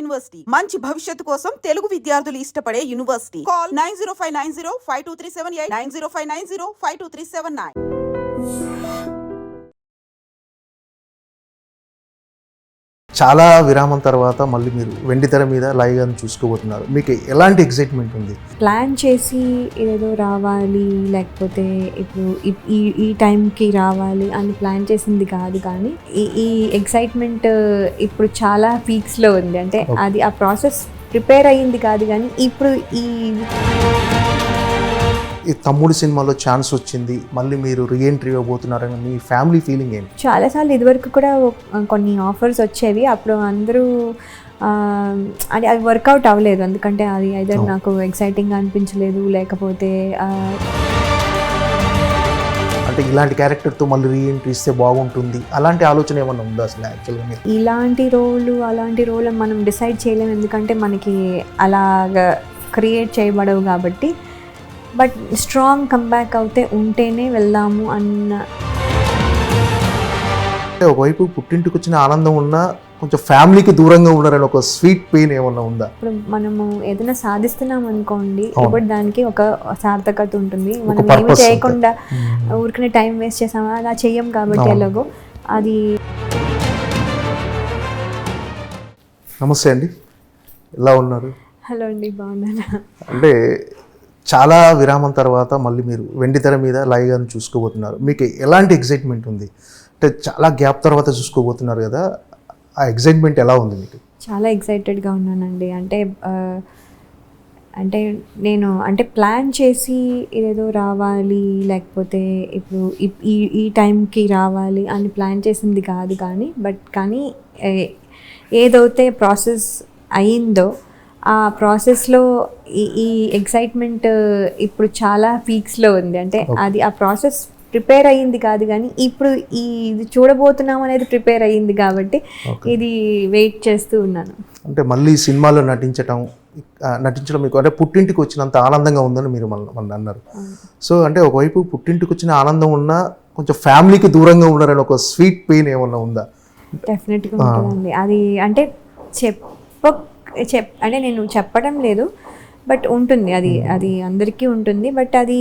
University మంచి భవిష్యత్తు కోసం తెలుగు విద్యార్థులు ఇష్టపడే యూనివర్సిటీ. కాల్ 9059052378 9059052379. చాలా విరామం తర్వాత మళ్ళీ మీరు వెండితెర మీద లైవ్గా చూసుకోబోతున్నారు. మీకు ఎలాంటి ఎక్సైట్మెంట్ ఉంది? ప్లాన్ చేసి ఏదో రావాలి, లేకపోతే ఇప్పుడు ఈ టైంకి రావాలి అని ప్లాన్ చేసింది కాదు, కానీ ఈ ఎక్సైట్మెంట్ ఇప్పుడు చాలా పీక్స్లో ఉంది. అంటే అది ఆ ప్రాసెస్ ప్రిపేర్ అయ్యింది కాదు, కానీ ఇప్పుడు ఈ తమ్ముడు సినిమాలో ఛాన్స్ వచ్చింది, మళ్ళీ మీరు రీఎంట్రీ ఇవ్వబోతున్నారని మీ ఫ్యామిలీ ఫీలింగ్ ఏంటి? చాలాసార్లు ఇదివరకు కూడా కొన్ని ఆఫర్స్ వచ్చేవి, అప్పుడు అందరూ అది వర్కౌట్ అవ్వలేదు. ఎందుకంటే అది ఐదర్ నాకు ఎక్సైటింగ్ అనిపించలేదు, లేకపోతే అంటే ఇలాంటి క్యారెక్టర్తో మళ్ళీ రీఎంట్రీ ఇస్తే బాగుంటుంది అలాంటి ఆలోచన ఏమన్నా ఉందా అసలు? యాక్చువల్గా అలాంటి రోల్ మనం డిసైడ్ చేయలేము, ఎందుకంటే మనకి అలాగా క్రియేట్ చేయబడవు కాబట్టి. బట్ స్ట్రాంగ్ కంబ్యాక్ అవుతే ఉంటేనే వెళ్దాము అన్న. ఒకవైపు పుట్టింటికి వచ్చిన ఆనందం ఉన్నా కొంచెం ఫ్యామిలీకి దూరంగా ఉన్నారని ఒక స్వీట్ పెయిన్ ఏమన్నా ఉందా? ఇప్పుడు మనము ఏదైనా సాధిస్తున్నాం అనుకోండి, ఇప్పుడు దానికి ఒక సార్థకత ఉంటుంది. మనం ఏమి చేయకుండా ఊరికనే టైం వేస్ట్ చేసామా, అలా చెయ్యం కాబట్టి ఎలాగో అది. నమస్తే అండి, ఎలా ఉన్నారు? హలో అండి, బాగున్నాను. అంటే చాలా విరామం తర్వాత మళ్ళీ మీరు వెండితెర మీద లైవ్గా చూసుకోబోతున్నారు. మీకు ఎలాంటి ఎక్సైట్మెంట్ ఉంది? అంటే చాలా గ్యాప్ తర్వాత చూసుకోబోతున్నారు కదా, ఆ ఎక్సైట్మెంట్ ఎలా ఉంది మీకు? చాలా ఎక్సైటెడ్గా ఉన్నానండి. అంటే నేను ప్లాన్ చేసి ఏదో రావాలి, లేకపోతే ఇప్పుడు ఈ టైంకి రావాలి అని ప్లాన్ చేసింది కాదు, కానీ ఏదైతే ప్రాసెస్ అయ్యిందో ఆ ప్రాసెస్లో ఈ ఎక్సైట్మెంట్ ఇప్పుడు చాలా పీక్స్లో ఉంది. అంటే అది ఆ ప్రాసెస్ ప్రిపేర్ అయ్యింది కాదు, కానీ ఇప్పుడు ఇది చూడబోతున్నాం అనేది ప్రిపేర్ అయ్యింది కాబట్టి ఇది వెయిట్ చేస్తూ ఉన్నాను. అంటే మళ్ళీ సినిమాలో నటించడం మీకు అంటే పుట్టింటికి వచ్చినంత ఆనందంగా ఉందని మీరు మన అన్నారు. సో అంటే ఒకవైపు పుట్టింటికి వచ్చిన ఆనందం ఉన్నా కొంచెం ఫ్యామిలీకి దూరంగా ఉన్నారని ఒక స్వీట్ పెయిన్ ఏమన్నా ఉందా? డెఫినెట్గా ఉంటుందండి. అది అంటే అంటే నేను చెప్పడం లేదు, బట్ ఉంటుంది, అది అందరికీ ఉంటుంది. బట్ అది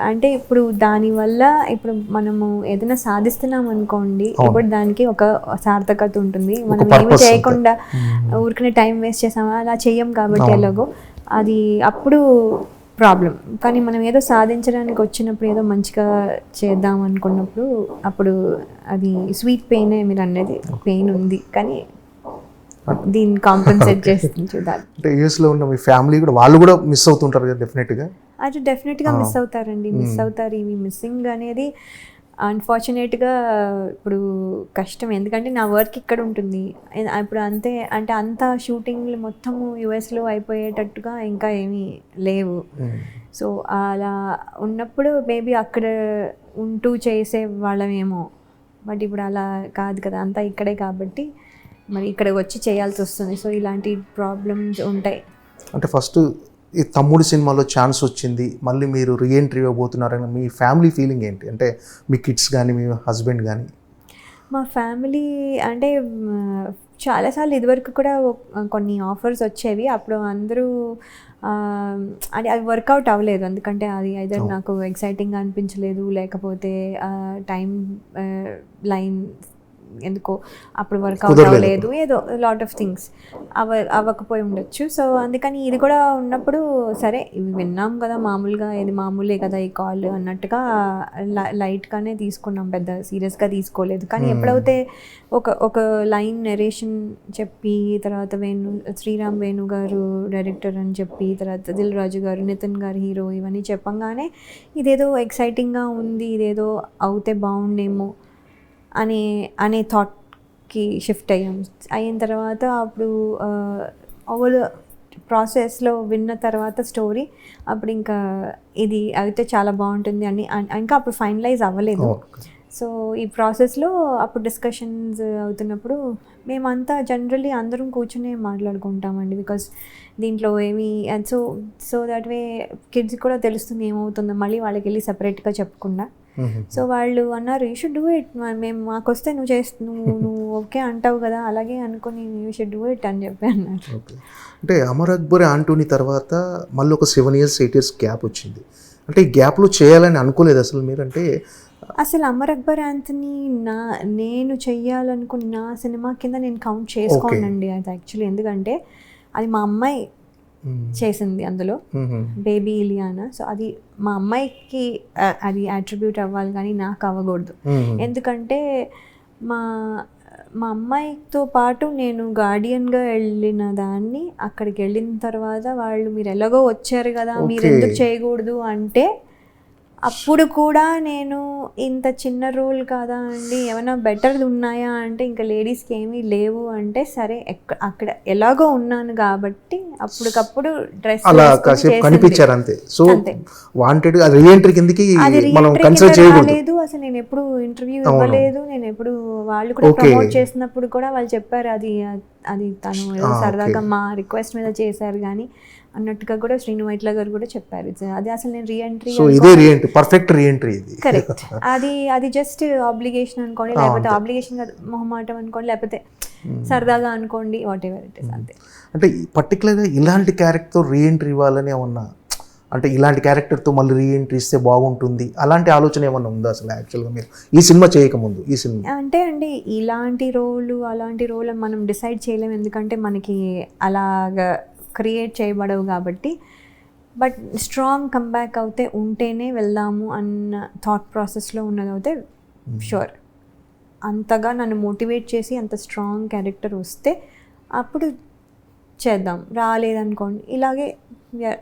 అంటే ఇప్పుడు దానివల్ల ఇప్పుడు మనము ఏదైనా సాధిస్తున్నాం అనుకోండి, ఇప్పుడు దానికి ఒక సార్థకత ఉంటుంది. మనం ఏమి చేయకుండా ఊరికనే టైం వేస్ట్ చేసామా, అలా చెయ్యం కాబట్టి ఎలాగో అది అప్పుడు ప్రాబ్లం. కానీ మనం ఏదో సాధించడానికి వచ్చినప్పుడు, ఏదో మంచిగా చేద్దాం అనుకున్నప్పుడు అప్పుడు అది స్వీట్ పెయిన్, మీరు అనేది పెయిన్ ఉంది, కానీ దీన్ని కాంపెన్సేట్ చేస్తుంది చూడాలి. అంటే యూఎస్లో ఉన్న మీ ఫ్యామిలీ కూడా వాళ్ళు కూడా మిస్ అవుతుంటారు కదా? డెఫినెట్గా మిస్ అవుతారండి, మిస్ అవుతారు. ఇవి మిస్సింగ్ అనేది అన్ఫార్చునేట్గా ఇప్పుడు కష్టం, ఎందుకంటే నా వర్క్ ఇక్కడ ఉంటుంది. ఇప్పుడు అంతా షూటింగ్లు మొత్తము యుఎస్లో అయిపోయేటట్టుగా ఇంకా ఏమీ లేవు. సో అలా ఉన్నప్పుడు మేబీ అక్కడ ఉంటూ చేసే వాళ్ళమేమో, బట్ ఇప్పుడు అలా కాదు కదా, అంతా ఇక్కడే కాబట్టి మరి ఇక్కడ వచ్చి చేయాల్సి వస్తుంది. సో ఇలాంటి ప్రాబ్లమ్స్ ఉంటాయి. అంటే ఫస్ట్ ఈ తమ్ముడు సినిమాలో ఛాన్స్ వచ్చింది, మళ్ళీ మీరు రీఎంట్రీ ఇవ్వబోతున్నారని మీ ఫ్యామిలీ ఫీలింగ్ ఏంటి? అంటే మీ కిడ్స్ కానీ మీ హస్బెండ్ కానీ? మా ఫ్యామిలీ అంటే చాలాసార్లు ఇదివరకు కూడా కొన్ని ఆఫర్స్ వచ్చేవి, అప్పుడు అందరూ అది వర్కౌట్ అవ్వలేదు. ఎందుకంటే అది ఐదర్ నాకు ఎక్సైటింగ్ అనిపించలేదు, లేకపోతే టైం లైన్ ఎందుకో అప్పుడు వర్కౌట్ అవ్వలేదు, ఏదో లాట్ ఆఫ్ థింగ్స్ అవ్వకపోయి ఉండొచ్చు. సో అందుకని ఇది కూడా ఉన్నప్పుడు సరే ఇవి విన్నాం కదా, మామూలుగా ఇది మామూలే కదా ఈ కాల్ అన్నట్టుగా లైట్గానే తీసుకున్నాం, పెద్ద సీరియస్గా తీసుకోలేదు. కానీ ఎప్పుడైతే ఒక లైన్ నెరేషన్ చెప్పి, తర్వాత శ్రీరామ్ వేణు గారు డైరెక్టర్ అని చెప్పి, తర్వాత దిల్ రాజు గారు, నితిన్ గారు హీరో, ఇవన్నీ చెప్పంగానే ఇదేదో ఎక్సైటింగ్గా ఉంది, ఇదేదో అవుతే బాగుండేమో అనే థాట్కి షిఫ్ట్ అయిన తర్వాత అప్పుడు ఓవర్ ప్రాసెస్లో విన్న తర్వాత స్టోరీ అప్పుడు ఇంకా ఇది అయితే చాలా బాగుంటుంది అని ఇంకా అప్పుడు ఫైనలైజ్ అవ్వలేదు. సో ఈ ప్రాసెస్లో అప్పుడు డిస్కషన్స్ అవుతున్నప్పుడు మేమంతా జనరల్లీ అందరం కూర్చొని మాట్లాడుకుంటామండి, బికాస్ దీంట్లో ఏమి సో దట్ వే కిడ్స్ కూడా తెలుస్తుంది ఏమవుతుందో, మళ్ళీ వాళ్ళకి వెళ్ళి సపరేట్గా చెప్పకుండా సో వాళ్ళు అన్నారు యూ షుడ్ డూ ఇట్, మేము మాకు వస్తే నువ్వు ఓకే అంటావు కదా, అలాగే అనుకుని యూ షుడ్ డూ ఇట్ అని చెప్పి అన్నారు. ఓకే. అంటే అమర్ అక్బర్ ఆంటోనీ తర్వాత మళ్ళీ ఒక 7 years 8 years గ్యాప్ వచ్చింది. అంటే ఈ గ్యాప్లో చేయాలని అనుకోలేదు అసలు మీరు? అంటే అసలు అమర్ అక్బర్ యాంథనీ నేను చెయ్యాలనుకున్న నా సినిమా కింద నేను కౌంట్ చేసుకోనండి అది యాక్చువల్లీ. ఎందుకంటే అది మా అమ్మాయి చేసింది అందులో, బేబీ ఇలియానా. సో అది మా అమ్మాయికి అది అట్రిబ్యూట్ అవ్వాలి కానీ నాకు అవ్వకూడదు. ఎందుకంటే మా అమ్మాయితో పాటు నేను గార్డియన్గా వెళ్ళిన దాన్ని అక్కడికి వెళ్ళిన తర్వాత వాళ్ళు మీరు ఎలాగో వచ్చారు కదా, మీరు ఎందుకు చేయకూడదు అంటే అప్పుడు కూడా నేను ఇంత చిన్న రోల్ కాదా అండి, ఏమైనా బెటర్ ఉన్నాయా అంటే ఇంకా లేడీస్కి ఏమీ లేవు అంటే సరే అక్కడ ఎలాగో ఉన్నాను కాబట్టి అప్పటికప్పుడు డ్రెస్ అలా కాసేపు కనిపించారు అంతే. సో వాంటెడ్ అది రీఎంట్రీ కిందకి మనం కన్సిడర్ చేయకూడదు. అసలు నేను ఎప్పుడు ఇంటర్వ్యూ ఇవ్వలేదు, నేను ఎప్పుడు వాళ్ళు కూడా ప్రమోట్ చేసినప్పుడు కూడా వాళ్ళు చెప్పారు అది తను సరదాగా మా రిక్వెస్ట్ మీద చేశారు కానీ అన్నట్టుగా కూడా శ్రీను వైట్ల గారు కూడా చెప్పారు. అది అసలు నేను రీఎంట్రీ, సో ఇదే రీఎంట్రీ, పర్ఫెక్ట్ రీఎంట్రీ ఇది. కరెక్ట్. అది జస్ట్ ఆబ్లిగేషన్ అనుకోండి, లేకపోతే ఆబ్లిగేషన్ మొహమాటం అనుకోండి, లేకపోతే సరదాగా అనుకోండి, వాట్ ఎవర్ ఇట్ ఇస్ అంతే. అంటే పర్టికులర్గా ఇలాంటి క్యారెక్టర్ రీఎంట్రీ ఇవ్వాలని ఏమన్నా, అంటే ఇలాంటి క్యారెక్టర్తో మళ్ళీ రీఎంట్రీ ఇస్తే బాగుంటుంది అలాంటి ఆలోచన ఏమన్నా ఉందా అసలు యాక్చువల్గా మీరు ఈ సినిమా చేయకముందు? ఈ సినిమా అంటే అండి ఇలాంటి రోల్ మనం డిసైడ్ చేయలేము, ఎందుకంటే మనకి అలాగా క్రియేట్ చేయబడవు కాబట్టి. బట్ స్ట్రాంగ్ కంబ్యాక్ అవుతే ఉంటేనే వెళ్దాము అన్న థాట్ ప్రాసెస్లో ఉన్నదవుతే షూర్. అంతగా నన్ను మోటివేట్ చేసి అంత స్ట్రాంగ్ క్యారెక్టర్ వస్తే అప్పుడు చేద్దాం. రాలేదనుకోండి ఇలాగే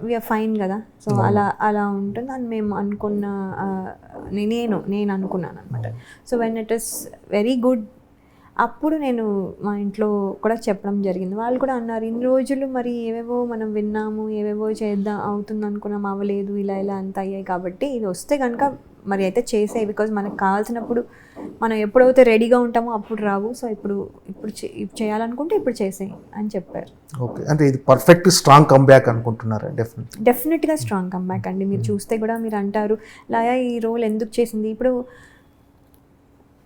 వీఆర్ ఫైన్ కదా. సో అలా ఉంటుంది అని మేము అనుకున్న, నేను అనుకున్నాను అనమాట. So when it is very good అప్పుడు నేను మా ఇంట్లో కూడా చెప్పడం జరిగింది. వాళ్ళు కూడా అన్నారు ఇన్ని రోజులు మరి ఏవేవో మనం విన్నాము, ఏవేవో చేద్దాం అవుతుంది అనుకున్నాం, అవ్వలేదు, ఇలా అంత అయ్యాయి కాబట్టి ఇది వస్తే కనుక మరి అయితే చేసాయి. బికాజ్ మనకు కావాల్సినప్పుడు మనం ఎప్పుడైతే రెడీగా ఉంటామో అప్పుడు రావు. సో ఇప్పుడు చేయాలనుకుంటే ఇప్పుడు చేసేయి అని చెప్పారు. ఓకే. అంటే ఇది పర్ఫెక్ట్ స్ట్రాంగ్ కంబ్యాక్ అనుకుంటున్నారా? డెఫినెట్గా స్ట్రాంగ్ కంబ్యాక్ అండి. మీరు చూస్తే కూడా మీరు అంటారు లాయా ఈ రోల్ ఎందుకు చేసింది. ఇప్పుడు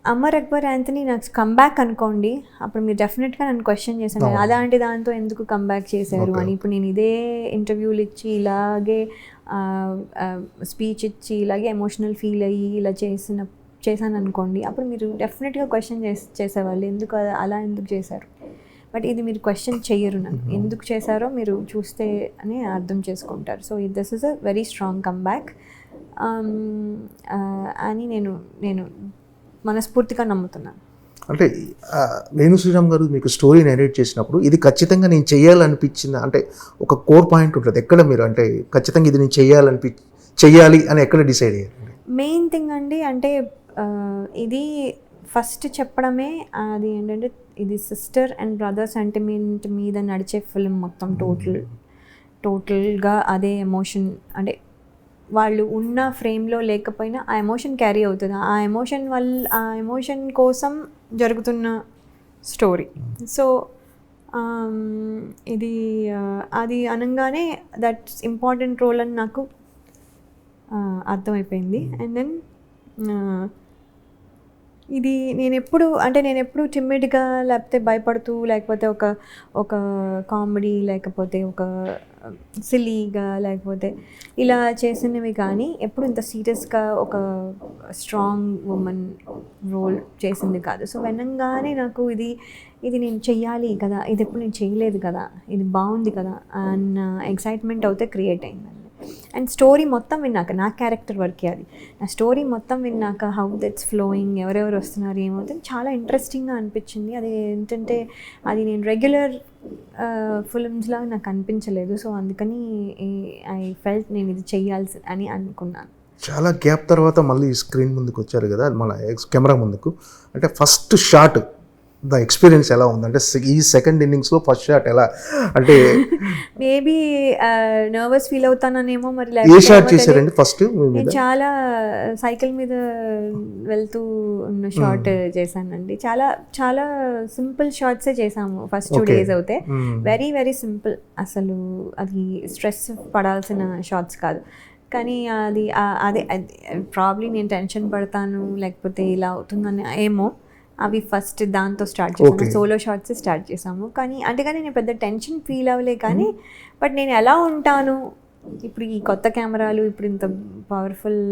అమర్ అక్బర్ యాంథనీ నాకు కంబ్యాక్ అనుకోండి, అప్పుడు మీరు డెఫినెట్గా నన్ను క్వశ్చన్ చేశాను అలాంటి దాంతో ఎందుకు కంబ్యాక్ చేశారు అని. ఇప్పుడు నేను ఇదే ఇంటర్వ్యూలు ఇచ్చి ఇలాగే స్పీచ్ ఇచ్చి ఇలాగే ఎమోషనల్ ఫీల్ అయ్యి ఇలా చేశాను అనుకోండి, అప్పుడు మీరు డెఫినెట్గా క్వశ్చన్ చేసేవాళ్ళు ఎందుకు అలా ఎందుకు చేశారు. బట్ ఇది మీరు క్వశ్చన్ చెయ్యరు, నన్ను ఎందుకు చేశారో మీరు చూస్తే అని అర్థం చేసుకుంటారు. So this is a very strong comeback అని నేను మనస్ఫూర్తిగా నమ్ముతున్నాను. అంటే వేణు శ్రీరామ్ గారు మీకు స్టోరీ నెరేట్ చేసినప్పుడు ఇది ఖచ్చితంగా నేను చేయాలనిపించిన, అంటే ఒక కోర్ పాయింట్ ఉంటుంది ఎక్కడ మీరు అంటే ఖచ్చితంగా ఇది నేను చెయ్యాలి అని ఎక్కడ డిసైడ్ అయ్యారు? మెయిన్ థింగ్ అండి అంటే ఇది ఫస్ట్ చెప్పడమే అది ఏంటంటే ఇది సిస్టర్ అండ్ బ్రదర్ సెంటిమెంట్ మీద నడిచే ఫిల్మ్ మొత్తం టోటల్గా అదే ఎమోషన్. అంటే వాళ్ళు ఉన్న ఫ్రేమ్లో లేకపోయినా ఆ ఎమోషన్ క్యారీ అవుతుంది, ఆ ఎమోషన్ కోసం జరుగుతున్న స్టోరీ. సో ఇది అది అనగానే దట్స్ ఇంపార్టెంట్ రోల్ అని నాకు అర్థమైపోయింది. అండ్ దెన్ ఇది నేను ఎప్పుడు టిమ్మిడ్గా లేకపోతే భయపడుతూ లేకపోతే ఒక కామెడీ లేకపోతే ఒక సిలీగా లేకపోతే ఇలా చేసినవి కానీ ఎప్పుడు ఇంత సీరియస్గా ఒక స్ట్రాంగ్ ఉమెన్ రోల్ చేసింది కాదు. సో వినంగానే నాకు ఇది నేను చెయ్యాలి కదా, ఇది ఎప్పుడు నేను చేయలేదు కదా, ఇది బాగుంది కదా అన్న ఎక్సైట్మెంట్ అయితే క్రియేట్ అయిందండి. అండ్ స్టోరీ మొత్తం విన్నాక నా క్యారెక్టర్ వర్కే అది, నా స్టోరీ మొత్తం విన్నాక హౌ దట్స్ ఫ్లోయింగ్, ఎవరెవరు వస్తున్నారు ఏమవుతుంది చాలా ఇంట్రెస్టింగ్గా అనిపించింది. అది ఏంటంటే అది నేను రెగ్యులర్ ఫిల్మ్స్లాగా నాకు అనిపించలేదు. సో అందుకని ఐ ఫెల్ట్ నేను ఇది చెయ్యాల్సి అని అనుకున్నాను. చాలా గ్యాప్ తర్వాత మళ్ళీ స్క్రీన్ ముందుకు వచ్చారు కదా, మన కెమెరా ముందుకు. అంటే ఫస్ట్ షాట్ ద ఎక్స్పీరియన్స్ ఎలా ఉంది? అంటే ఈ సెకండ్ ఇన్నింగ్స్లో ఫస్ట్ షాట్ ఎలా, అంటే మేబీ నర్వస్ ఫీల్ అవుతాననేమో మరి. ఏ షాట్ చేశారండి ఫస్ట్? నేను చాలా సైకిల్ మీద వెళ్తూ ఉన్న షాట్ చేశానండి. చాలా చాలా సింపుల్ షాట్సే చేసాము ఫస్ట్ 2 days అవుతే. వెరీ వెరీ సింపుల్, అసలు అది స్ట్రెస్ పడాల్సిన షాట్స్ కాదు. కానీ అది అదే ప్రాబ్లీ నేను టెన్షన్ పడతాను లేకపోతే ఇలా అవుతుందని ఏమో అవి ఫస్ట్ దాంతో స్టార్ట్ చేసాము, సోలో షార్ట్స్ స్టార్ట్ చేసాము. కానీ అంతేగాని నేను పెద్ద టెన్షన్ ఫీల్ అవ్వలే. కానీ బట్ నేను ఎలా ఉంటాను ఇప్పుడు ఈ కొత్త కెమెరాలు, ఇప్పుడు ఇంత పవర్ఫుల్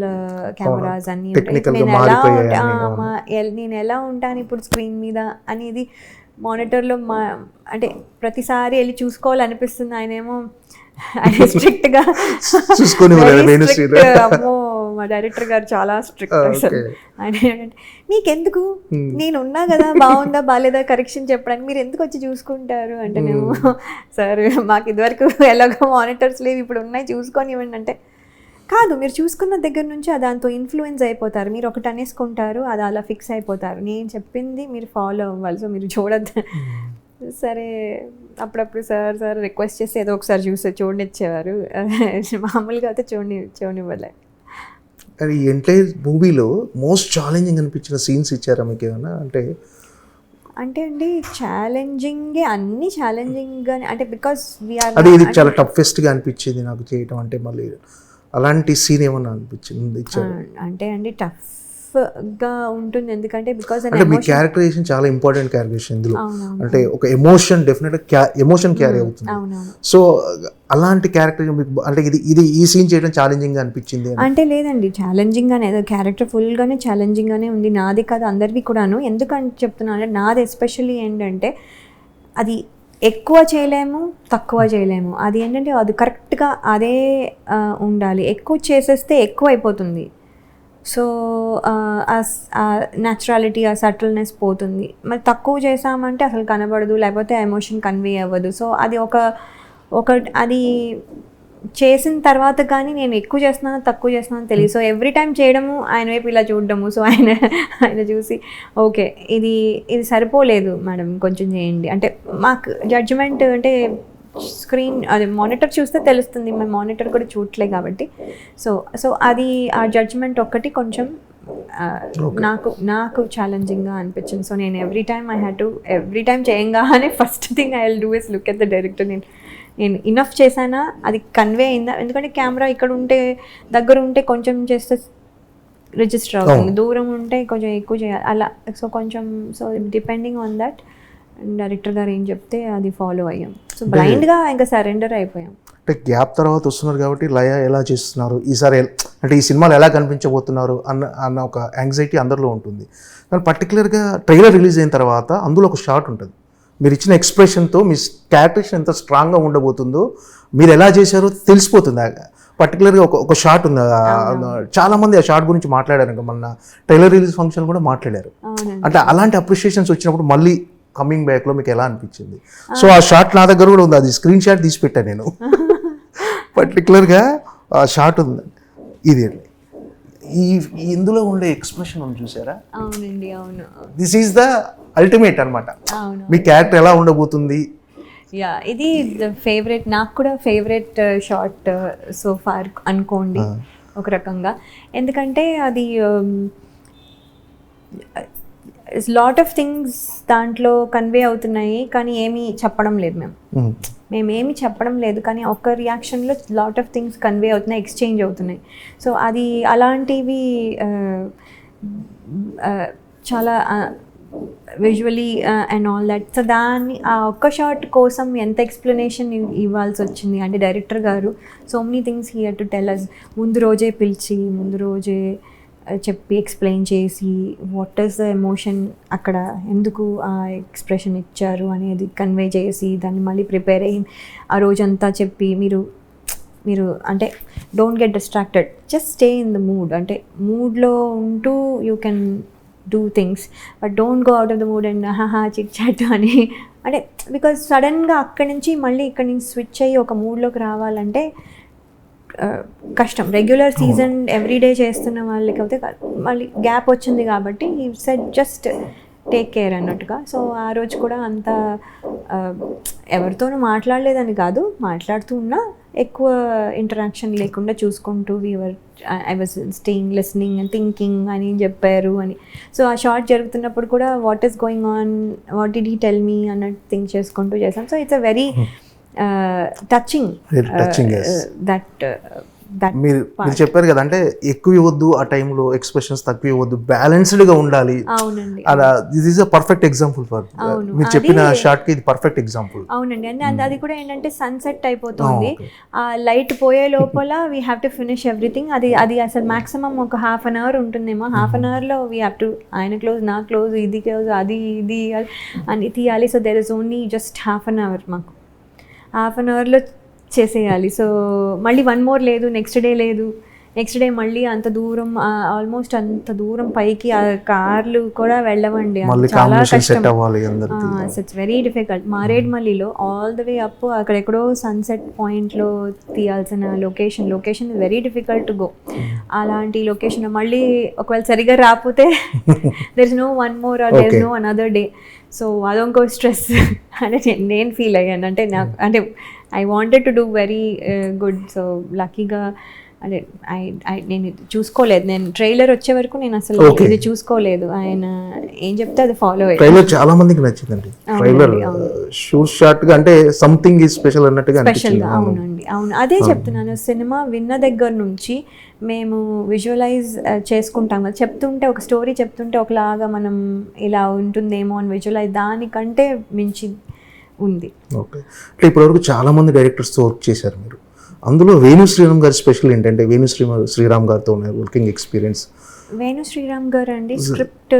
కెమెరాస్ అన్నీ నేను ఎలా ఉంటాను ఇప్పుడు స్క్రీన్ మీద అనేది మానిటర్లో అంటే ప్రతిసారి వెళ్ళి చూసుకోవాలనిపిస్తుంది. ఆయనేమో స్ట్రిక్ట్గా అమ్మో మా డైరెక్టర్ గారు చాలా స్ట్రిక్ట్ అసలు. ఆయన మీకెందుకు, నేను ఉన్నా కదా, బాగుందా బాగాలేదా కరెక్షన్ చెప్పడానికి, మీరు ఎందుకు వచ్చి చూసుకుంటారు అంటే, నేను సార్ మాకు ఇదివరకు ఎలాగో మానిటర్స్ లేవు, ఇప్పుడు ఉన్నాయి చూసుకొని ఇవ్వండి అంటే, కాదు మీరు చూసుకున్న దగ్గర నుంచి దాంతో ఇన్ఫ్లుయెన్స్ అయిపోతారు, మీరు ఒకటి అనేసుకుంటారు, అది అలా ఫిక్స్ అయిపోతారు, నేను చెప్పింది మీరు ఫాలో అవ్వాలి, సో మీరు చూడద్దు. సరే అప్పుడప్పుడు సార్ రిక్వెస్ట్ చేసి ఏదో ఒకసారి చూడనిచ్చేవారు, మామూలుగా అయితే చూడనివ్వలే. అది ఎంటైర్ మూవీలో మోస్ట్ ఛాలెంజింగ్ అనిపించిన సీన్స్ ఇచ్చారా మీకు ఏమైనా? అంటే అండి ఛాలెంజింగ్, అన్ని ఛాలెంజింగ్గానే, అంటే బికాస్ వీఆర్ అది ఇది చాలా టఫెస్ట్గా అనిపించింది నాకు చేయటం అంటే, మళ్ళీ అలాంటి సీన్ ఏమన్నా అనిపించింది అంటే అండి టఫ్గా ఉంటుంది, ఎందుకంటే బికాస్ అంటే మీ క్యారెక్టరైజేషన్ చాలా ఇంపార్టెంట్ క్యారెక్టరైజేషన్ ఇందులో, అంటే ఒక ఎమోషన్ డెఫినెట్గా ఎమోషన్ క్యారీ అవుతుంది. సో అలాంటి క్యారెక్టర్ మీకు అంటే ఇది ఈ సీన్ చేయడం ఛాలెంజింగ్గా అనిపించింది అంటే? లేదండి, ఛాలెంజింగ్గానే, క్యారెక్టర్ ఫుల్గానే ఛాలెంజింగ్గానే ఉంది. నాది కాదు అందరివి కూడాను. ఎందుకంటే చెప్తున్నాను అంటే నాది ఎస్పెషల్లీ ఏంటంటే అది ఎక్కువ చేయలేము, తక్కువ చేయలేము. అది ఏంటంటే అది కరెక్ట్గా అదే ఉండాలి. ఎక్కువ చేసేస్తే ఎక్కువ అయిపోతుంది. సో న్యాచురాలిటీ, ఆ సటిల్నెస్ పోతుంది. మరి తక్కువ చేసామంటే అసలు కనబడదు, లేకపోతే ఎమోషన్ కన్వే అవ్వదు. సో అది ఒక అది చేసిన తర్వాత కానీ నేను ఎక్కువ చేస్తున్నాను తక్కువ చేస్తున్నాను తెలియదు. సో ఎవ్రీ టైం చేయడము, ఆయన వైపు ఇలా చూడడము, సో ఆయన చూసి ఓకే ఇది సరిపోలేదు మేడం కొంచెం చేయండి అంటే, మాకు జడ్జిమెంట్ అంటే స్క్రీన్ అది మానిటర్ చూస్తే తెలుస్తుంది, మేము మానిటర్ కూడా చూడలే కాబట్టి. సో అది ఆ జడ్జిమెంట్ ఒక్కటి కొంచెం నాకు ఛాలెంజింగ్గా అనిపించింది. సో నేను ఎవ్రీ టైం చేయంగానే first thing I will do is look at the director, నేను ఇనఫ్ చేశానా, అది కన్వే అయిందా. ఎందుకంటే కెమెరా ఇక్కడ ఉంటే, దగ్గర ఉంటే కొంచెం చేస్తే రిజిస్టర్ అవుతుంది, దూరం ఉంటే కొంచెం ఎక్కువ చేయాలి అలా. So depending on that director గారు ఏం చెప్తే అది ఫాలో అయ్యాం. సో బ్లైండ్గా ఇంకా సరెండర్ అయిపోయాం. అంటే గ్యాప్ తర్వాత వస్తున్నారు కాబట్టి లయ ఎలా చేస్తున్నారు ఈసారి, అంటే ఈ సినిమాలో ఎలా కనిపించబోతున్నారు అన్న ఒక యాంగ్జైటీ అందరిలో ఉంటుంది. కానీ పర్టికులర్గా ట్రైలర్ రిలీజ్ అయిన తర్వాత అందులో ఒక షాట్ ఉంటుంది, మీరు ఇచ్చిన ఎక్స్ప్రెషన్తో మీ క్యారెక్టరేషన్ ఎంత స్ట్రాంగ్గా ఉండబోతుందో, మీరు ఎలా చేశారో తెలిసిపోతుంది. పర్టికులర్గా ఒక షాట్ ఉంది, చాలామంది ఆ షాట్ గురించి మాట్లాడారు, ఇంకా మొన్న ట్రైలర్ రిలీజ్ ఫంక్షన్ కూడా మాట్లాడారు. అంటే అలాంటి అప్రిషియేషన్స్ వచ్చినప్పుడు మళ్ళీ కమింగ్ బ్యాక్లో మీకు ఎలా అనిపించింది? సో ఆ షాట్ నా దగ్గర కూడా ఉంది, అది స్క్రీన్ షాట్ తీసి పెట్టాను నేను. పర్టికులర్గా ఆ షాట్ ఉంది. ఇది ఇందులో ఉండే ఎక్స్ప్రెషన్ ఉంది చూసారా? అవునండి, అవును. దిస్ ఈజ్ ద అల్టిమేట్ అనమాట. మీ క్యారెక్టర్ ఎలా ఉండబోతుంది? యా, ఇది ఫేవరెట్, నాకు కూడా ఫేవరెట్ షాట్ సో ఫార్ అనుకోండి ఒక రకంగా. ఎందుకంటే అది లాట్ ఆఫ్ థింగ్స్ దాంట్లో కన్వే అవుతున్నాయి, కానీ ఏమీ చెప్పడం లేదు మేమేమి చెప్పడం లేదు, కానీ ఒక్క రియాక్షన్లో లాట్ ఆఫ్ థింగ్స్ కన్వే అవుతున్నాయి, ఎక్స్చేంజ్ అవుతున్నాయి. సో అది అలాంటివి చాలా visually and all that. So దాన్ని ఆ ఒక్క షాట్ కోసం ఎంత ఎక్స్ప్లెనేషన్ ఇవ్వాల్సి వచ్చింది అంటే డైరెక్టర్ గారు so many things he had to tell us. ముందు రోజే పిలిచి, ముందు రోజే చెప్పి ఎక్స్ప్లెయిన్ చేసి వాట్ ఈస్ ద ఎమోషన్ అక్కడ, ఎందుకు ఆ ఎక్స్ప్రెషన్ ఇచ్చారు అనేది కన్వే చేసి, దాన్ని మళ్ళీ ప్రిపేర్ అయ్యి ఆ రోజంతా చెప్పి, మీరు అంటే don't get distracted, just stay in the mood. అంటే మూడ్లో ఉంటూ you can do things, but don't go out of the mood and chit chat అని. అంటే బికాజ్ సడన్గా అక్కడి నుంచి మళ్ళీ ఇక్కడి నుంచి స్విచ్ అయ్యి ఒక మూడ్లోకి రావాలంటే కష్టం. రెగ్యులర్ సీజన్ ఎవ్రీడే చేస్తున్న వాళ్ళకి అయితే మళ్ళీ గ్యాప్ వచ్చింది కాబట్టి ఈ సెట్ జస్ట్ టేక్ కేర్ అన్నట్టుగా. సో ఆ రోజు కూడా అంత ఎవరితోనూ మాట్లాడలేదని కాదు, మాట్లాడుతూ ఉన్నా ఎక్కువ ఇంటరాక్షన్ లేకుండా చూసుకుంటూ I was staying, listening and thinking అని చెప్పారు అని. సో ఆ షార్ట్ జరుగుతున్నప్పుడు కూడా what is going on, what did he tell me అన్నట్టు థింక్ చేసుకుంటూ చేసాం. So it's a very touching yes. that that మీరు చెప్పారు కదా, అంటే ఎక్కువ ఇవ్వద్దు, ఆ టైంలో ఎక్స్ప్రెషన్స్ తక్కువ ఇవ్వద్దు, బ్యాలెన్స్డ్ గా ఉండాలి. అవునండి, అలా this is a perfect example for మీరు చెప్పిన షార్ట్ కి ఇది పర్ఫెక్ట్ ఎగ్జాంపుల్. అవునండి. అండ్ అది కూడా ఏంటంటే సన్సెట్ అయిపోతుంది, ఆ లైట్ పోయే లోపల we have to finish everything. అది అసలు మాక్సిమం ఒక హాఫ్ అన్ అవర్ ఉంటుందేమో. హాఫ్ అన్ అవర్లో వీ హ్యావ్ టు ఆయన క్లోజ్, నా క్లోజ్, ఇది క్లోజ్, అది ఇది అని తీయాలి. So there is only just half an hour, మాకు హాఫ్ అన్ అవర్లో చేసేయాలి. సో మళ్ళీ వన్ మోర్ లేదు, నెక్స్ట్ డే లేదు, నెక్స్ట్ డే మళ్ళీ అంత దూరం, ఆల్మోస్ట్ అంత దూరం పైకి ఆ కార్లు కూడా వెళ్ళవండి, చాలా కష్టం. It's very difficult. మారేడ్మల్లిలో ఆల్ ద వే అప్ అక్కడెక్కడో సన్సెట్ పాయింట్లో తీయాల్సిన location is very difficult to go. అలాంటి లొకేషన్ మళ్ళీ ఒకవేళ సరిగా రాకపోతే there is no one more or there is no another day. So అదొంకో స్ట్రెస్ అంటే నేను ఫీల్ అయ్యాను. అంటే నాకు అంటే I wanted to do very good. So లక్కీగా అంటే నేను చూసుకోలేదు, నేను ట్రైలర్ వచ్చే వరకు నేను అసలు ఇది చూసుకోలేదు. ఆయన ఏం చెప్తే అది ఫాలో అయ్యాను. ట్రైలర్ చాలా మందికి నచ్చిందండి. ట్రైలర్ షార్ట్ గా అంటే సంథింగ్ ఈజ్ స్పెషల్ అన్నట్టుగా అనిపించింది. అవునండి, అవును, అదే చెప్తున్నాను. సినిమా విన్న దగ్గర నుంచి మేము విజువలైజ్ చేసుకుంటాం కదా, చెప్తుంటే ఒక స్టోరీ చెప్తుంటే ఒకలాగా మనం ఇలా ఉంటుందేమో అని విజువలైజ్, దానికంటే మించి ఉంది. ఓకే, అంటే ఇప్పటివరకు చాలా మంది డైరెక్టర్స్తో వర్క్ చేశారు మీరు. అందులో వేణు శ్రీరామ్ గారి స్పెషల్ ఏంటంటే వేణు శ్రీరామ్ గారితో ఉన్న వర్కింగ్ ఎక్స్పీరియన్స్. వేణు శ్రీరామ్ గారు అండి స్క్రిప్ట్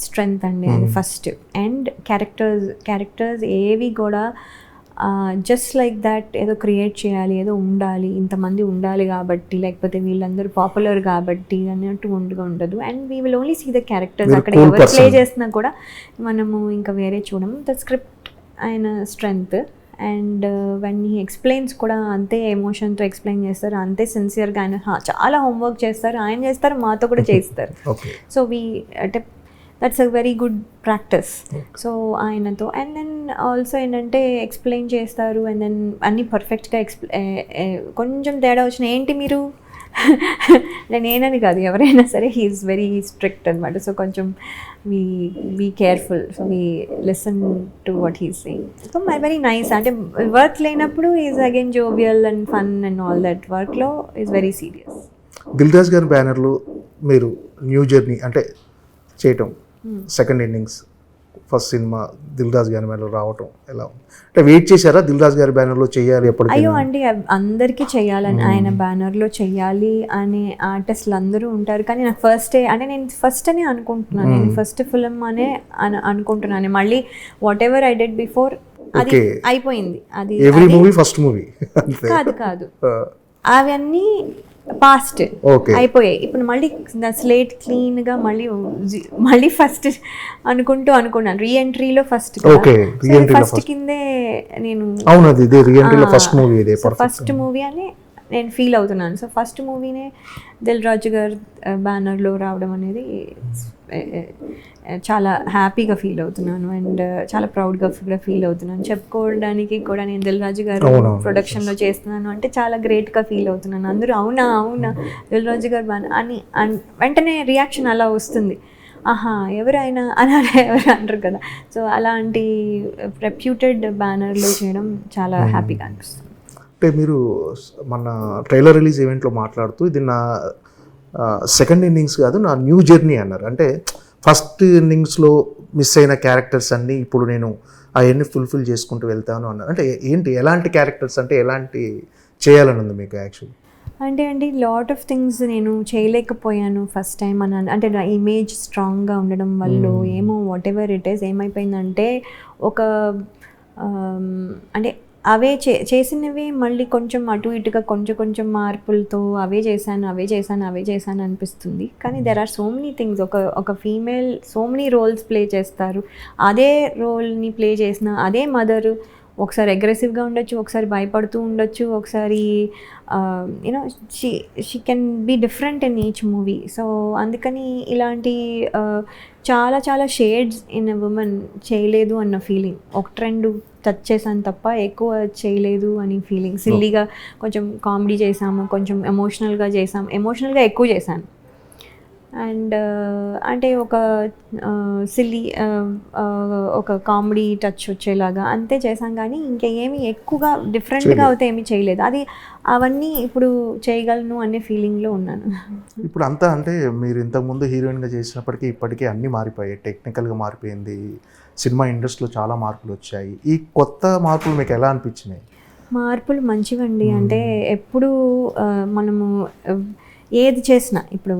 స్ట్రెంగ్త్ అండి ఆయన ఫస్ట్. అండ్ క్యారెక్టర్స్ ఏవి కూడా జస్ట్ లైక్ దాట్ ఏదో క్రియేట్ చేయాలి, ఏదో ఉండాలి, ఇంతమంది ఉండాలి కాబట్టి, లేకపోతే వీళ్ళందరూ పాపులర్ కాబట్టి అన్నట్టు ఉండదు. And we will only see the characters. అక్కడ ఎవరు ప్లే చేసినా కూడా మనము ఇంకా వేరే చూడము. ద స్క్రిప్ట్ ఆయన strength. And when he explains కూడా అంతే ఎమోషన్తో ఎక్స్ప్లెయిన్ చేస్తారు, అంతే సిన్సియర్గా. ఆయన చాలా హోంవర్క్ చేస్తారు, ఆయన చేస్తారు, మాతో కూడా చేస్తారు. సో అంటే that's a very good practice. So ఆయనతో అండ్ దెన్ ఆల్సో ఏంటంటే ఎక్స్ప్లెయిన్ చేస్తారు. అండ్ దెన్ అన్నీ పర్ఫెక్ట్గా కొంచెం తేడా వచ్చిన ఏంటి మీరు నేనని కాదు, ఎవరైనా సరే హీఈస్ వెరీ స్ట్రిక్ట్ అనమాట. సో కొంచెం we careful. So we listen to what he's saying. So very nice. అంటే వర్క్ లేనప్పుడు is again jovial and fun and all that. వర్క్లో is very serious. Dil Raju గారి బ్యానర్లో మీరు న్యూ జర్నీ అంటే చేయటం, second innings, first cinema Dil Raju గారి బ్యానర్లో రావటం ఎలా ఉంది? అంటే వెయిట్ చేశారా దిల్ రాజు గారి బ్యానర్లో చేయాలి ఎప్పటికీ? అయ్యో అండి, అందరికీ చెయ్యాలని, ఆయన బ్యానర్లో చెయ్యాలి అనే ఆర్టిస్టులు అందరూ ఉంటారు. కానీ నాకు నేను ఫస్ట్ అనే అనుకుంటున్నాను, నేను ఫస్ట్ ఫిలిం అనే అనుకుంటున్నాను. మళ్ళీ what ever I did before అది అయిపోయింది. అది ఎవ్రీ మూవీ ఫస్ట్ మూవీ కాదు అవన్నీ పాస్ట్ అయిపోయాయి. ఇప్పుడు మళ్ళీ స్లేట్ క్లీన్గా మళ్ళీ ఫస్ట్ అనుకున్నాను. రీఎంట్రీలో ఫస్ట్ కిందే నేను ఫస్ట్ మూవీ అని నేను ఫీల్ అవుతున్నాను. సో ఫస్ట్ మూవీనే దిల్ రాజు గారు బ్యానర్లో రావడం అనేది చాలా హ్యాపీగా ఫీల్ అవుతున్నాను. అండ్ చాలా ప్రౌడ్గా ఫీల్ అవుతున్నాను. చెప్పుకోవడానికి కూడా నేను దిల్ రాజు గారు ప్రొడక్షన్లో చేస్తున్నాను అంటే చాలా గ్రేట్గా ఫీల్ అవుతున్నాను. అందరూ అవునా దిల్ రాజు గారు బ్యానర్ అని వెంటనే రియాక్షన్ అలా వస్తుంది. ఆహా ఎవరైనా అలా ఎవరు అంటారు కదా. సో అలాంటి రెప్యూటెడ్ బ్యానర్లో చేయడం చాలా హ్యాపీగా అనిపిస్తుంది. అంటే మీరు మన ట్రైలర్ రిలీజ్ ఈవెంట్లో మాట్లాడుతూ ఇది నా సెకండ్ ఇన్నింగ్స్ కాదు, నా న్యూ జర్నీ అన్నారు. అంటే ఫస్ట్ ఇన్నింగ్స్లో మిస్ అయిన క్యారెక్టర్స్ అన్నీ ఇప్పుడు నేను అవన్నీ ఫుల్ఫిల్ చేసుకుంటూ వెళ్తాను అన్నారు. అంటే ఏంటి, ఎలాంటి క్యారెక్టర్స్, అంటే ఎలాంటి చేయాలని ఉంది మీకు యాక్చువల్లీ? అంటే అండి లాట్ ఆఫ్ థింగ్స్ నేను చేయలేకపోయాను ఫస్ట్ టైం అని. అంటే నా ఇమేజ్ స్ట్రాంగ్గా ఉండడం వల్ల ఏమో వాట్ ఎవర్ ఇట్ ఈస్ ఏమైపోయిందంటే ఒక అంటే అవే చేసినవి మళ్ళీ కొంచెం అటు ఇటుగా కొంచెం మార్పులతో అవే చేశాను అనిపిస్తుంది. కానీ there are so many things. ఒక female so many roles play చేస్తారు. అదే రోల్ని ప్లే చేసిన అదే మదరు ఒకసారి అగ్రెసివ్గా ఉండొచ్చు, ఒకసారి భయపడుతూ ఉండొచ్చు, ఒకసారి you know she can be different in each movie. So అందుకని ఇలాంటి చాలా షేడ్స్ ఇన్ ఎ ఉమెన్ చేయలేదు అన్న ఫీలింగ్. ఒకటి రెండు టచ్ చేశాను తప్ప ఎక్కువ చేయలేదు అని ఫీలింగ్. సిల్లీగా కొంచెం కామెడీ చేసాము, కొంచెం ఎమోషనల్గా ఎక్కువ చేశాను. అండ్ అంటే ఒక సిల్లీ ఒక కామెడీ టచ్ వచ్చేలాగా అంతే చేశాం, కానీ ఇంకేమి ఎక్కువగా డిఫరెంట్గా అయితే ఏమీ చేయలేదు. అది అవన్నీ ఇప్పుడు చేయగలను అనే ఫీలింగ్లో ఉన్నాను. ఇప్పుడు అంతా అంటే మీరు ఇంతకుముందు హీరోయిన్గా చేసినప్పటికీ ఇప్పటికీ అన్నీ మారిపోయాయి, టెక్నికల్గా మారిపోయింది, సినిమా ఇండస్ట్రీలో చాలా మార్పులు వచ్చాయి. ఈ కొత్త మార్పులు మీకు ఎలా అనిపించినాయి? మార్పులు మంచివండి. అంటే ఎప్పుడు మనము ఏది చేసినా, ఇప్పుడు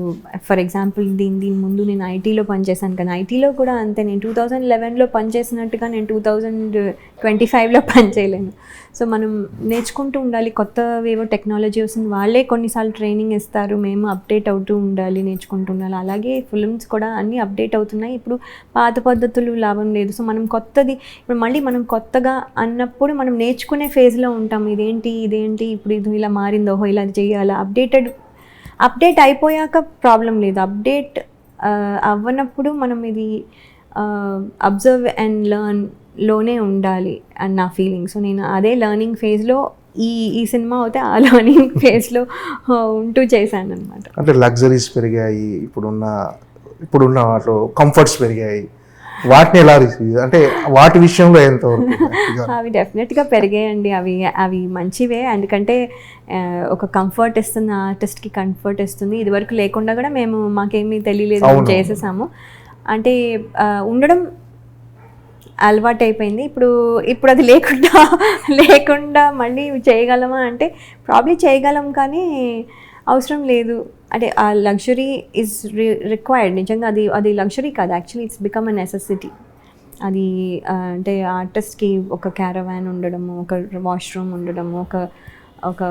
ఫర్ ఎగ్జాంపుల్ దీని ముందు నేను ఐటీలో పనిచేశాను, కానీ ఐటీలో కూడా అంతే, నేను 2011లో పనిచేసినట్టుగా నేను 2025లో పనిచేయలేను. సో మనం నేర్చుకుంటూ ఉండాలి, కొత్తవేవో టెక్నాలజీ వస్తుంది, వాళ్ళే కొన్నిసార్లు ట్రైనింగ్ ఇస్తారు, మేము అప్డేట్ అవుతూ ఉండాలి, నేర్చుకుంటూ ఉండాలి. అలాగే ఫిల్మ్స్ కూడా అన్నీ అప్డేట్ అవుతున్నాయి. ఇప్పుడు పాత పద్ధతులు లాభం లేదు. సో మనం కొత్తది ఇప్పుడు మళ్ళీ మనం కొత్తగా అన్నప్పుడు మనం నేర్చుకునే ఫేజ్లో ఉంటాం. ఇదేంటి ఇప్పుడు ఇది ఇలా మారిందో, ఇలా చేయాలా, అప్డేట్ అయిపోయాక ప్రాబ్లం లేదు. అప్డేట్ అవ్వనప్పుడు మనం ఇది అబ్జర్వ్ అండ్ లెర్న్లోనే ఉండాలి అని నా ఫీలింగ్. సో నేను అదే లెర్నింగ్ ఫేజ్లో ఈ సినిమా అయితే ఆ లెర్నింగ్ ఫేజ్లో ఉంటూ చేశాను అనమాట. అంటే లగ్జరీస్ పెరిగాయి, ఇప్పుడున్న వాటిలో కంఫర్ట్స్ పెరిగాయి, వాటిని ఎలా రిసీవ్, అంటే వాటి విషయంలో ఎంతవరకు? అవి డెఫినెట్గా పెరిగాయండి. అవి మంచివే, ఎందుకంటే ఒక కంఫర్ట్ ఇస్తుంది, ఆర్టిస్ట్కి కంఫర్ట్ ఇస్తుంది. ఇదివరకు లేకుండా కూడా మాకేమీ తెలియలేదు, చేసేసాము. అంటే ఉండడం అలవాటు అయిపోయింది. ఇప్పుడు అది లేకుండా మళ్ళీ చేయగలమా అంటే ప్రాబ్లీ చేయగలం, కానీ అవసరం లేదు. అంటే ఆ లగ్జరీ ఈజ్ రిక్వైర్డ్. నిజంగా అది లగ్జరీ కాదు, actually it's become a necessity. అది అంటే ఆర్టిస్ట్కి ఒక క్యారవాన్ ఉండడము, ఒక వాష్రూమ్ ఉండడము, ఒక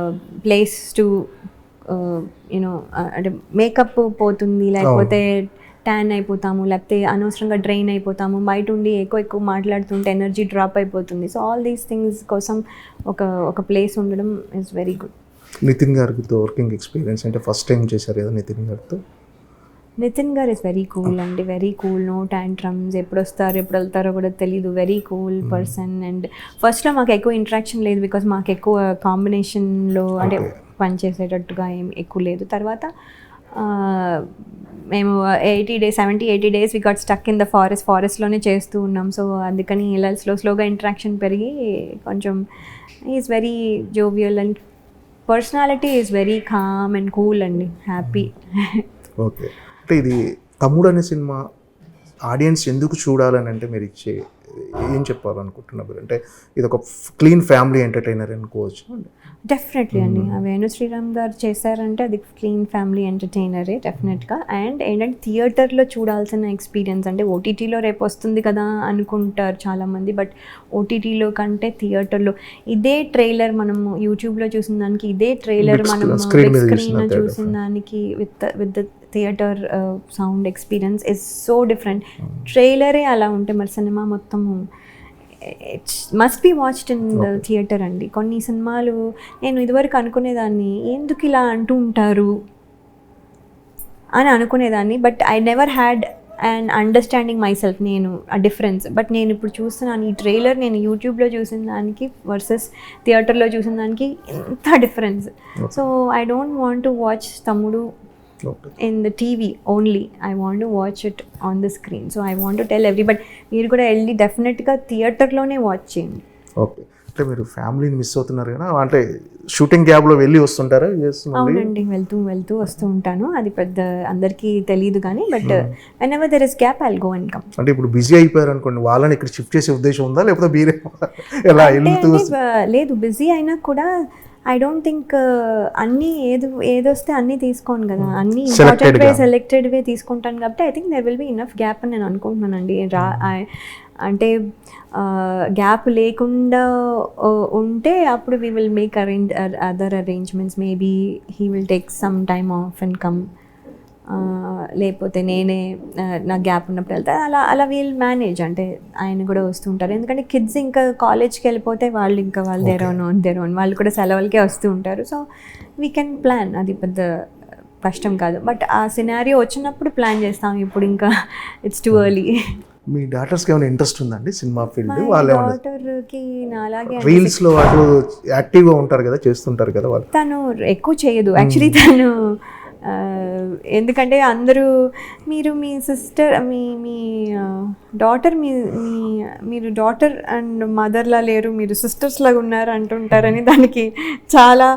ప్లేస్ టు యూనో అంటే మేకప్ పోతుంది, లేకపోతే ట్యాన్ అయిపోతాము, లేకపోతే అనవసరంగా డ్రైన్ అయిపోతాము, బయట ఉండి ఎక్కువ మాట్లాడుతుంటే ఎనర్జీ డ్రాప్ అయిపోతుంది. సో ఆల్ దీస్ థింగ్స్ కోసం ఒక ప్లేస్ ఉండడం ఈజ్ వెరీ గుడ్. నితిన్ గారితో వర్కింగ్ ఎక్స్పీరియన్స్ అంటే ఫస్ట్ టైం చేశారు కదా నితిన్ గారితో? నితిన్ గారు ఇస్ వెరీ కూల్ అండి, వెరీ కూల్, నో టాంట్రమ్స్, ఎప్పుడు వస్తారు ఎప్పుడు వెళ్తారో కూడా తెలీదు, వెరీ కూల్ పర్సన్. అండ్ ఫస్ట్లో మాకు ఎక్కువ ఇంటరాక్షన్ లేదు, బికాజ్ మాకు ఎక్కువ కాంబినేషన్లో అంటే పనిచేసేటట్టుగా ఏం ఎక్కువ లేదు. తర్వాత మేము 70-80 days we got stuck in the ఫారెస్ట్లోనే చేస్తూ ఉన్నాం. సో అందుకని ఇలా స్లోగా ఇంటరాక్షన్ పెరిగి కొంచెం is very jovial and personality is very calm and cool అండి, హ్యాపీ. ఓకే, అంటే ఇది తమ్ముడు అనే సినిమా ఆడియన్స్ ఎందుకు చూడాలని అంటే మీరు ఏం చెప్పాలనుకుంటున్నారు? అంటే ఇది ఒక క్లీన్ ఫ్యామిలీ ఎంటర్టైనర్ అనుకోవచ్చు. డెఫినెట్లీ అండి, వేణు శ్రీరామ్ గారు చేశారంటే అది క్లీన్ ఫ్యామిలీ ఎంటర్టైనరే డెఫినెట్గా. అండ్ ఏంటంటే థియేటర్లో చూడాల్సిన ఎక్స్పీరియన్స్, అంటే ఓటీటీలో రేపు వస్తుంది కదా అనుకుంటారు చాలామంది, బట్ ఓటీటీలో కంటే థియేటర్లో ఇదే ట్రైలర్ మనము యూట్యూబ్లో చూసిన దానికి, ఇదే ట్రైలర్ మనము బిగ్ స్క్రీన్లో చూసిన దానికి with the theatre sound experience is so different. ట్రైలరే అలా ఉంటే మరి సినిమా మొత్తము it's must be watched in the theatre అండి. కొన్ని సినిమాలు నేను ఇదివరకు అనుకునేదాన్ని, ఎందుకు ఇలా అంటూ ఉంటారు అని అనుకునేదాన్ని, but I never had and understanding my self, నేను ఆ డిఫరెన్స్. బట్ నేను ఇప్పుడు చూస్తున్నాను, ఈ ట్రైలర్ నేను యూట్యూబ్లో చూసిన దానికి వర్సెస్ థియేటర్లో చూసిన దానికి ఎంత difference. So I don't want to watch తమ్ముడు in the TV only. I want to watch it on the screen. So I want to tell everybody, మీరు కూడా వెళ్ళి డెఫినెట్గా థియేటర్లోనే వాచ్ చేయండి. ఓకే, అంటే మీరు ఫ్యామిలీని మిస్ అవుతున్నారు కదా, అంటే షూటింగ్ గ్యాప్లో వెళ్ళి వస్తుంటారా? అవునండి, వెళ్తూ వస్తూ ఉంటాను. అది పెద్ద అందరికీ తెలియదు కానీ, but whenever there is gap I'll go and come. అంటే ఇప్పుడు బిజీ అయిపోయారు అనుకోండి, వాళ్ళని ఇక్కడ షిఫ్ట్ చేసే ఉద్దేశం ఉందా, లేకపోతే మీరే ఎలా వెళ్తూ? లేదు, బిజీ అయినా కూడా ఐ డోంట్ థింక్ అన్నీ ఏదొస్తే అన్నీ తీసుకోను కదా, అన్నీ సెలెక్టెడ్ వే తీసుకుంటాను కాబట్టి I think there will be enough gap అని నేను అనుకుంటున్నానండి. అంటే గ్యాప్ లేకుండా ఉంటే అప్పుడు we will make other arrangements, maybe he will take some time of and come, లేకపోతే నేనే నా గ్యాప్ ఉన్నప్పుడు వెళ్తా, అలా వీల్ మేనేజ్. అంటే ఆయన కూడా వస్తుంటారు, ఎందుకంటే కిడ్స్ ఇంకా కాలేజ్కి వెళ్ళిపోతే వాళ్ళు దేర్ ఓన్ వాళ్ళు కూడా సెలవులకే వస్తూ ఉంటారు. సో వీ కెన్ ప్లాన్, అది పెద్ద కష్టం కాదు. బట్ ఆ సినారియో వచ్చినప్పుడు ప్లాన్ చేస్తాం, ఇప్పుడు ఇంకా ఇట్స్ టూ ఎర్లీ. మీ డాటర్స్కి ఏమైనా ఇంట్రెస్ట్ ఉందండి సినిమా ఫీల్డ్? వాళ్ళ డాటర్కి నాలాగే రీల్స్లో వాళ్ళు యాక్టివ్గా ఉంటారు కదా, చేస్తుంటారు కదా వాళ్ళు. తను ఎక్కువ చేయదు యాక్చువల్లీ, తను ఎందుకంటే అందరూ మీరు మీ సిస్టర్ మీ డాటర్ మీరు డాటర్ అండ్ మదర్లా లేరు, మీరు సిస్టర్స్ లాగా ఉన్నారు అంటుంటారని దానికి చాలా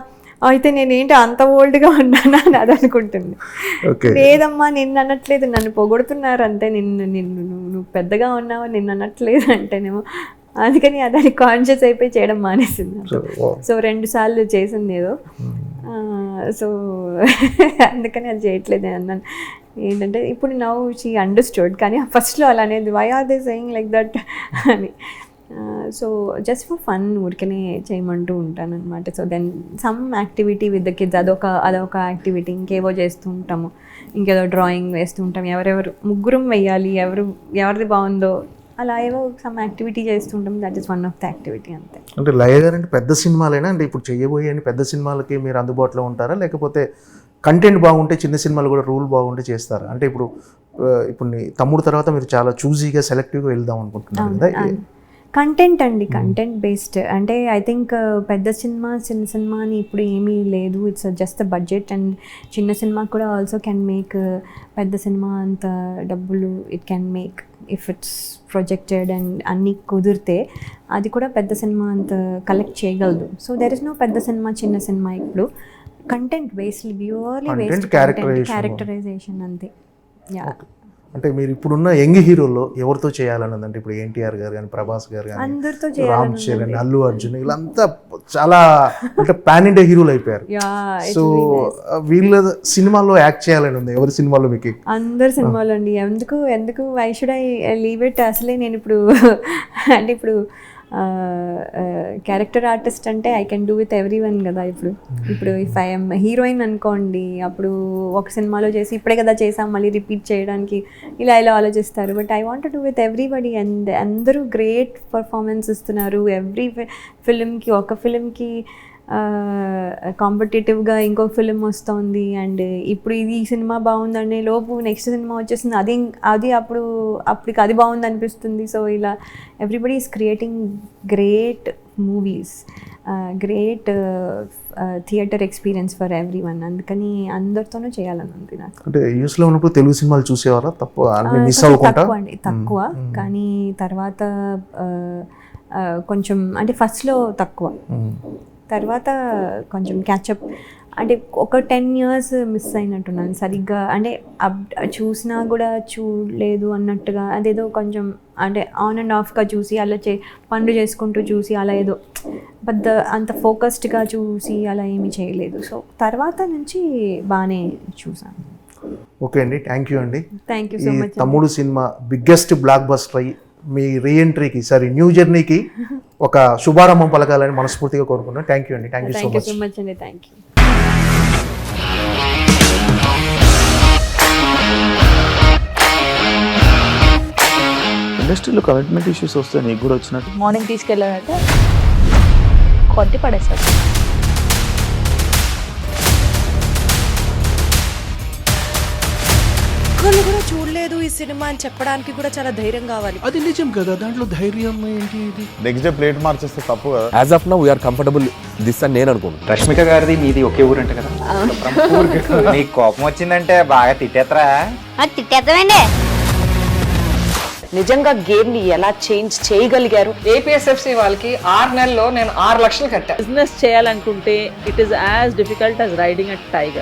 అయితే నేనేంటి అంత ఓల్డ్గా ఉన్నానా అని అది అనుకుంటుంది. లేదమ్మా నిన్ను అనట్లేదు, నన్ను పొగుడుతున్నారు అంతే, నువ్వు పెద్దగా ఉన్నావు నిన్ను అనట్లేదు అంటేనేమో అందుకని దానికి కాన్షియస్ అయిపోయి చేయడం మానేసింది. సో 2 సార్లు చేసింది ఏదో, సో అందుకని అది చేయట్లేదు అన్నాను. ఏంటంటే ఇప్పుడు నౌ షీ అండర్స్టూడ్, కానీ ఫస్ట్లో అలా అనేది why are they saying like that అని. సో జస్ట్ ఫర్ ఫన్ ఊరికనే చేయమంటూ ఉంటాను అనమాట. So then some activity with the kids, అదొక యాక్టివిటీ. ఇంకేవో చేస్తూ ఉంటాము, ఇంకేదో డ్రాయింగ్ వేస్తూ ఉంటాం. ఎవరెవరు ముగ్గురం వెయ్యాలి, ఎవరిది బాగుందో అలా ఏవో సమ్ యాక్టివిటీ చేస్తుంటాం. That is one of the activity అంతే. అంటే లయ గారు అంటే పెద్ద సినిమాలైనా అంటే ఇప్పుడు చేయబోయే పెద్ద సినిమాలకి మీరు అందుబాటులో ఉంటారా, లేకపోతే కంటెంట్ బాగుంటే చిన్న సినిమాలు కూడా రూల్ బాగుంటే చేస్తారా? అంటే ఇప్పుడు నీ తమ్ముడు తర్వాత మీరు చాలా చూజీగా సెలెక్టివ్గా వెళ్దాం అనుకుంటున్నారు కదా. కంటెంట్ అండి, కంటెంట్ బేస్డ్. అంటే ఐ థింక్ పెద్ద సినిమా చిన్న సినిమా అని ఇప్పుడు ఏమీ లేదు. It's just the budget. And చిన్న సినిమా కూడా ఆల్సో క్యాన్ మేక్ పెద్ద సినిమా అంత డబ్బులు it can make if it's projected and అన్నీ కుదిరితే అది కూడా పెద్ద సినిమా అంత కలెక్ట్ చేయగలదు. సో దెర్ ఇస్ నో పెద్ద సినిమా చిన్న సినిమా. ఇప్పుడు content based, purely based characterization అంతే. యా. అంటే మీరు ఇప్పుడున్న యంగ్ హీరోల్లో ఎవరితో చేయాలన్నది? అంటే ఇప్పుడు ఎన్టీఆర్ గారు కానీ, ప్రభాస్ గారు కానీ, అందరితో రామ్ చరణ్, అల్లు అర్జున్, వీళ్ళంతా చాలా అంటే పాన్ ఇండియా హీరోలు అయిపోయారు. సో వీళ్ళ సినిమాల్లో యాక్ట్ చేయాలని ఉంది. ఎవరి సినిమాలో మీకు? అందరు సినిమాలో అండి. ఎందుకు why should I leave it? అసలే నేను ఇప్పుడు అంటే ఇప్పుడు క్యారెక్టర్ ఆర్టిస్ట్ అంటే I can do with every one కదా. ఇప్పుడు ఇఫ్ ఐఎమ్ హీరోయిన్ అనుకోండి, అప్పుడు ఒక సినిమాలో చేసి ఇప్పుడే కదా చేసాం మళ్ళీ రిపీట్ చేయడానికి ఇలా ఆలోచిస్తారు. But I want to do with everybody. And అందరూ గ్రేట్ పర్ఫార్మెన్స్ ఇస్తున్నారు. ఎవ్రీ ఫిలింకి, ఒక ఫిలింకి కాంపిటేటివ్గా ఇంకో ఫిలిం వస్తుంది. అండ్ ఇప్పుడు ఈ సినిమా బాగుందనే లోపు నెక్స్ట్ సినిమా వచ్చేస్తుంది, అది అప్పటికి అది బాగుంది అనిపిస్తుంది. సో ఇలా everybody is creating great movies, great theatre experience for every one. అందుకని అందరితోనూ చేయాలని ఉంది నాకు. అంటే యూఎస్లో ఉన్నప్పుడు తెలుగు సినిమాలు చూసేవారా? తక్కువ కానీ తర్వాత కొంచెం అంటే ఫస్ట్లో తక్కువ, తర్వాత కొంచెం క్యాచప్. అంటే ఒక 10 years మిస్ అయినట్టున్నాను సరిగ్గా. అంటే చూసినా కూడా చూడలేదు అన్నట్టుగా, అదేదో కొంచెం అంటే ఆన్ అండ్ ఆఫ్గా చూసి అలా పనులు చేసుకుంటూ చూసి అలా ఏదో అంత ఫోకస్డ్గా చూసి అలా ఏమీ చేయలేదు. సో తర్వాత నుంచి బాగానే చూసాను. ఓకే అండి, థ్యాంక్ యూ అండి. Thank you so much. తమ్ముడు సినిమా బిగ్గెస్ట్ బ్లాక్ బస్టర్ అయ్యి మీ రీఎంట్రీకి న్యూ జర్నీకి ఒక శుభారంభం పలకాలని మనస్ఫూర్తిగా కోరుకున్నాను. థ్యాంక్ యూ అండి. థ్యాంక్ యూ సో మచ్ అండి. Thank you. ఇండస్ట్రీలో కమిట్మెంట్ ఇష్యూస్ వస్తే నీకు కూడా వచ్చినట్టు? మార్నింగ్ తీసుకెళ్ళాడంటే కొట్టి పడేస్తాడు. ఒక్కళ్ళు కూడా చూడలేదు ఈ సినిమా అని చెప్పడానికి కూడా చాలా ధైర్యం కావాలి. అది నిజం కదా, దాంట్లో ధైర్యం ఏంటి? ఇది నెక్స్ట్ డే ప్లేట్ మార్చేస్తే తప్పు కదా. As of now we are comfortable this అని నేను అనుకుంటున్నాను. రష్మిక గారిది మీది ఒకే ఊరు అంట కదా. నీకు కోపం వచ్చిందంటే బాగా తిట్టేత్తరా? తిట్టేద్దామండి. నిజంగా గేమ్ ని ఎలా చేంజ్ చేయగలిగారు? ఏపీఎస్ఎఫ్సి వాళ్ళకి 6 నెలల్లో నేను 6 లక్షలు కట్టా. బిజినెస్ చేయాలనుకుంటే it is as difficult as riding a tiger.